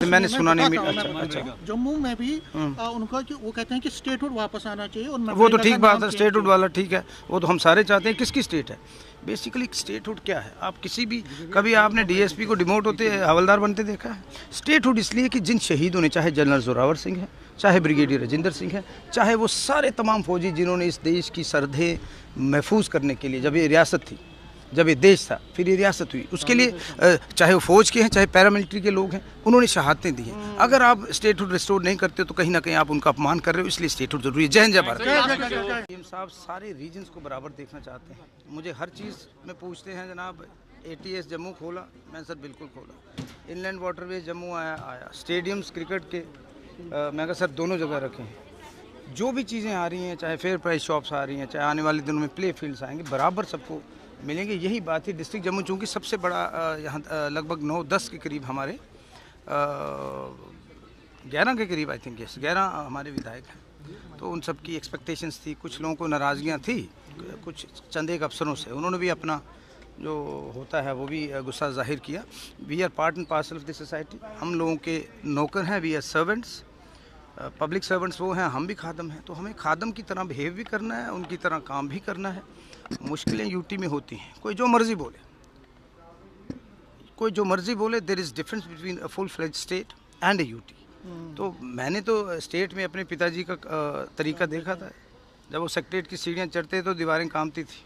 मैंने सुना नहीं। अच्छा, जम्मू में भी उनका वो कहते हैं कि स्टेटहुड वापस आना चाहिए और वो तो ठीक बात है, स्टेटहुड वाला ठीक है, वो तो हम सारे चाहते हैं। किसकी स्टेट है? बेसिकली स्टेटहुड क्या है? आप किसी भी, कभी आपने डीएसपी को डिमोट होते हवलदार बनते देखा है? स्टेटहुड इसलिए कि जिन शहीदों ने, चाहे जनरल जोरावर सिंह है, चाहे ब्रिगेडियर राजेंद्र सिंह है, चाहे वो सारे तमाम फौजी जिन्होंने इस देश की सरहदें महफूज करने के लिए, जब ये रियासत थी, जब ये देश था, फिर ये रियासत हुई, उसके लिए चाहे वो फौज के हैं, चाहे पैरामिलिट्री के लोग हैं, उन्होंने शहादतें दी हैं। अगर आप स्टेटहुड रिस्टोर नहीं करते तो कहीं ना कहीं आप उनका अपमान कर रहे हो, इसलिए स्टेटहुड जरूरी है। जय हिंद, जय भारत। सीएम साहब सारे रीजन्स को बराबर देखना चाहते हैं। मुझे हर चीज़ में पूछते हैं, जनाब ATS जम्मू खोला? मैं सर बिल्कुल खोला। इनलैंड वाटरवे जम्मू आया। स्टेडियम्स क्रिकेट के मैं कहा सर दोनों जगह रखें। जो भी चीज़ें आ रही हैं, चाहे फेयर प्राइस शॉप्स आ रही हैं, चाहे आने वाले दिनों में प्ले फील्ड्स आएंगे, बराबर सबको मिलेंगे। यही बात है। डिस्ट्रिक्ट जम्मू चूँकि सबसे बड़ा यहाँ लगभग 9-10 के करीब हमारे 11 के करीब, आई थिंक 11 हमारे विधायक हैं, तो उन सब की एक्सपेक्टेशंस थी। कुछ लोगों को नाराज़गियाँ थी कुछ चंद एक अफसरों से, उन्होंने भी अपना जो होता है वो भी गुस्सा जाहिर किया। We are part and parcel of the society. हम लोगों के नौकर हैं, we are servants, public servants वो हैं, हम भी खादम हैं, तो हमें खादम की तरह बिहेव भी करना है, उनकी तरह काम भी करना है। मुश्किलें यूटी में होती हैं, कोई जो मर्ज़ी बोले, कोई जो मर्ज़ी बोले, there is difference between a full fledge state and a UT. तो मैंने तो स्टेट में अपने पिताजी का तरीका देखा था। जब वो सेक्रेटरीट की सीढ़ियाँ चढ़ते तो दीवारें कांपती थी,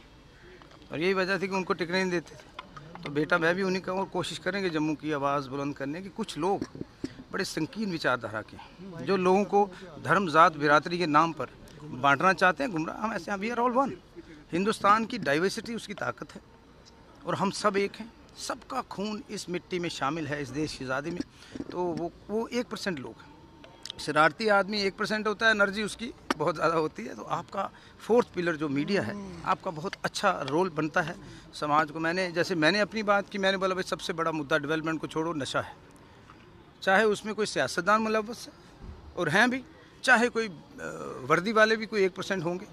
और यही वजह थी कि उनको टिकने नहीं देते थे। तो बेटा मैं भी उन्हीं का और कोशिश करेंगे जम्मू की आवाज़ बुलंद करने की। कुछ लोग बड़े संकीर्ण विचारधारा के, जो लोगों को धर्म, जात, बिरादरी के नाम पर बांटना चाहते हैं, गुमराह। हम ऐसे, we are all one. Hindustan की डाइवर्सिटी उसकी ताकत है, और हम सब एक हैं। सबका खून इस मिट्टी में शामिल है, इस देश की आज़ादी में। तो वो 1% लोग हैं। शरारती आदमी 1% होता है, एनर्जी उसकी बहुत ज़्यादा होती है। तो आपका फोर्थ पिलर जो मीडिया है, आपका बहुत अच्छा रोल बनता है समाज को। मैंने अपनी बात की, मैंने बोला भाई सबसे बड़ा मुद्दा डेवलपमेंट को छोड़ो, नशा है। चाहे उसमें कोई सियासतदान मुलव्वस है, और हैं भी, चाहे कोई वर्दी वाले भी कोई 1% होंगे,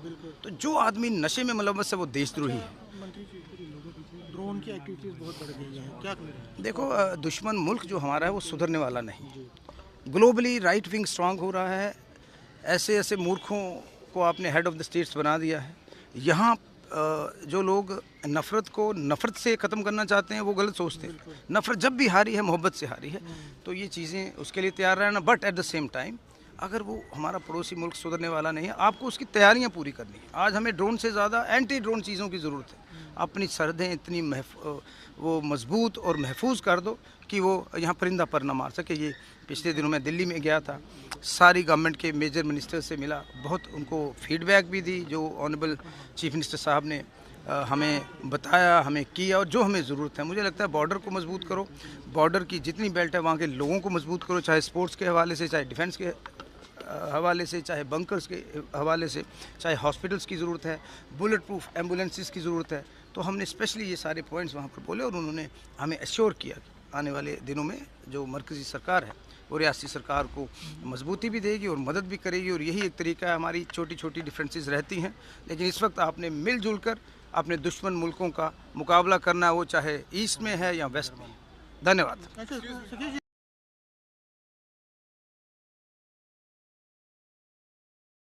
तो जो आदमी नशे में मुलव्वस है वो देशद्रोही है। ड्रोन की एक्टिविटीज बहुत बढ़ गई हैं, क्या करें? देखो, दुश्मन मुल्क जो हमारा है वो सुधरने वाला नहीं। ग्लोबली राइट विंग स्ट्रांग हो रहा है। ऐसे ऐसे मूर्खों को आपने हेड ऑफ द स्टेट्स बना दिया है। यहाँ जो लोग नफ़रत को नफ़रत से ख़त्म करना चाहते हैं, वो गलत सोचते हैं। नफ़रत जब भी हारी है, मोहब्बत से हारी है। तो ये चीज़ें उसके लिए तैयार रहना, but at the same time अगर वो हमारा पड़ोसी मुल्क सुधरने वाला नहीं है, आपको उसकी तैयारियां पूरी करनी है। आज हमें ड्रोन से ज़्यादा एंटी ड्रोन चीज़ों की ज़रूरत है। अपनी सरहदें इतनी वो मजबूत और महफूज कर दो कि वो यहाँ परिंदा पर ना मार सके। ये पिछले दिनों में दिल्ली में गया था, सारी गवर्नमेंट के मेजर मिनिस्टर से मिला, बहुत उनको फीडबैक भी दी, जो ऑनरेबल चीफ मिनिस्टर साहब ने हमें बताया, हमें किया, और जो हमें ज़रूरत है। मुझे लगता है बॉर्डर को मजबूत करो, बॉर्डर की जितनी बेल्ट है वहाँ के लोगों को मजबूत करो, चाहे स्पोर्ट्स के हवाले से, चाहे डिफेंस के हवाले से, चाहे बंकर्स के हवाले से, चाहे हॉस्पिटल्स की ज़रूरत है, बुलेट प्रूफ एम्बुलेंसेस की ज़रूरत है। तो हमने स्पेशली ये सारे पॉइंट्स वहाँ पर बोले, और उन्होंने हमें एश्योर किया कि आने वाले दिनों में जो मरकज़ी सरकार है वो रियासती सरकार को मजबूती भी देगी और मदद भी करेगी। और यही एक तरीका है। हमारी छोटी छोटी डिफरेंसेस रहती हैं, लेकिन इस वक्त आपने मिलजुल कर अपने दुश्मन मुल्कों का मुकाबला करना है, वो चाहे ईस्ट में है या वेस्ट में है। धन्यवाद।